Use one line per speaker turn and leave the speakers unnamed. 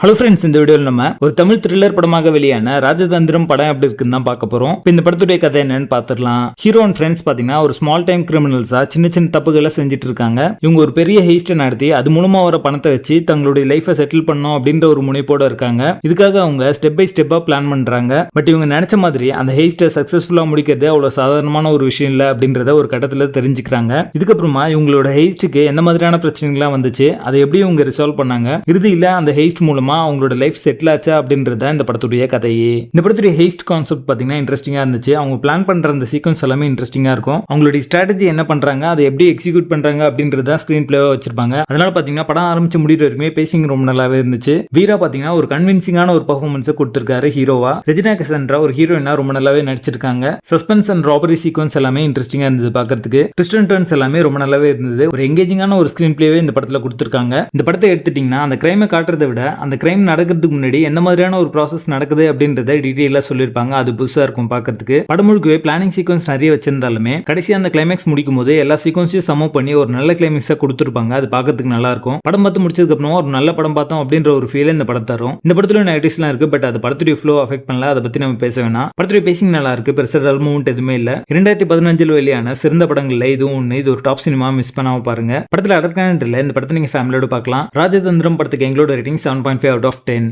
Hello friends, இந்த வீடியோவில் நம்ம ஒரு தமிழ் த்ரில்லர் படமாக வெளியான ராஜதந்திரம் படம் எப்படி இருக்குன்னு தான் பார்க்க போறோம். இப்போ இந்த படத்துடைய கதை என்னன்னு பார்த்துடலாம். ஹீரோ அண்ட் ஃப்ரெண்ட்ஸ் பாத்தீங்கன்னா ஒரு ஸ்மால் டைம் கிரிமினல்ஸா சின்ன சின்ன தப்புகளை செஞ்சுட்டு இருக்காங்க. இவங்க ஒரு பெரிய ஹெய்ஸ்ட்டை நடத்தி அது மூலமா வர பணத்தை வச்சு தங்களுடைய லைஃபை செட்டில் பண்ணணும் அப்படின்ற ஒரு முனைப்போட இருக்காங்க. இதுக்காக அவங்க ஸ்டெப் பை ஸ்டெப்பா பிளான் பண்றாங்க. பட் இவங்க நினைச்ச மாதிரி அந்த ஹெய்ஸ்ட்டை சக்சஸ்ஃபுல்லா முடிக்கிறது அவ்வளவு சாதாரணமான ஒரு விஷயம் இல்லை அப்படின்றத ஒரு கட்டத்துல தெரிஞ்சுக்கிறாங்க. இதுக்கப்புறமா இவங்களோட ஹெய்ஸ்ட்டுக்கு எந்த மாதிரியான பிரச்சனைகள்லாம் வந்துச்சு, அதை எப்படி இவங்க ரிசால்வ் பண்ணாங்க, இறுதியில் அந்த ஹெய்ஸ்ட் மூலமா அவங்களோட லைஃப் செட்டில் ஆச்சா அப்படின்றத இந்த படத்துடைய கதையே. இந்த படத்துடைய ஹெய்ஸ்ட் கான்செப்ட் பாத்தீங்கன்னா இன்ட்ரெஸ்டிங்கா இருந்துச்சு. அவங்க பிளான் பண்ற அந்த சீக்வன்ஸ் எல்லாமே இன்ட்ரெஸ்டிங்கா இருக்கும். அவங்களுடைய ஸ்ட்ராட்டஜி என்ன பண்றாங்க, அதை எப்படி எக்ஸிக்யூட் பண்றாங்க அப்படின்றத ஸ்கிரீன் பிளேவா வச்சிருப்பாங்க. அதனால பாத்தீங்கன்னா படம் ஆரம்பிச்சு முடிகிற வரைக்குமே பேசிங் ரொம்ப நல்லாவே இருந்துச்சு. வீரா பாத்தீங்கன்னா ஒரு கன்வின்சிங்கான ஒரு பெர்ஃபார்மன்ஸ் கொடுத்திருக்காரு ஹீரோவா. ரெஜினா கசன்ட்ரா ஒரு ஹீரோயினா ரொம்ப நல்லாவே நடிச்சிருக்காங்க. சஸ்பென்ஸ் அண்ட் ராபரி சீக்வன்ஸ் எல்லாமே இன்ட்ரெஸ்டிங்கா இருந்தது பாக்கிறதுக்கு. ட்விஸ்ட் அண்ட் டர்ன்ஸ் எல்லாமே ரொம்ப நல்லாவே இருந்தது. ஒரு எங்கேஜிங்கான ஒரு ஸ்கிரீன் பிளேவே இந்த படத்துல கொடுத்திருக்காங்க. இந்த படத்தை எடுத்துட்டீங்கன்னா அந்த கிரைமை காட்டுறதை விட அந்த கிரைம் நடக்கிறதுக்கு முன்னாடி எந்த மாதிரியான ஒரு ப்ராசஸ் நடக்குது அப்படின்றத டீடைலா சொல்லியிருப்பாங்க. அது புதுசா இருக்கும் பார்க்கிறதுக்கு. படம் முழுக்கவே பிளானிங் சீக்வன்ஸ் நிறைய வச்சிருந்தாலுமே கடைசி அந்த கிளைமேக்ஸ் முடிக்கும் போது எல்லா சீக்வன்ஸையும் சம பண்ணி ஒரு நல்ல கிளைமேக்ஸா கொடுத்துருப்பாங்க. அது பார்க்கிறதுக்கு நல்லா இருக்கும். படம் பார்த்து முடிச்சதுக்கு அப்புறம் ஒரு நல்ல படம் பார்த்தோம் அப்படின்ற ஒரு ஃபீல் இந்த படம் தரும். இந்த படத்துல நெகட்டிவ்ஸ்லாம் இருக்கு, பட் அது படத்துடைய ஃப்ளோ அஃபெக்ட் பண்ணல. அதை பத்தி நம்ம பேச வேணாம். படத்துடைய பேசிங் நல்லா இருக்கு, பெருசா டல் மூவ்மெண்ட் எதுவுமே இல்ல. 2015 வெளியான சிறந்த படங்கள்ல இதுவும் ஒண்ணு. இது ஒரு டாப் சினிமா, மிஸ் பண்ணாம பாருங்க. படத்துல அடர்கான இல்ல. இந்த படத்தை நீங்க ஃபேமிலியோட பார்க்கலாம். ராஜதந்திரம் படத்துக்கு எங்களோட ரேட்டிங் 7.5 out of 10.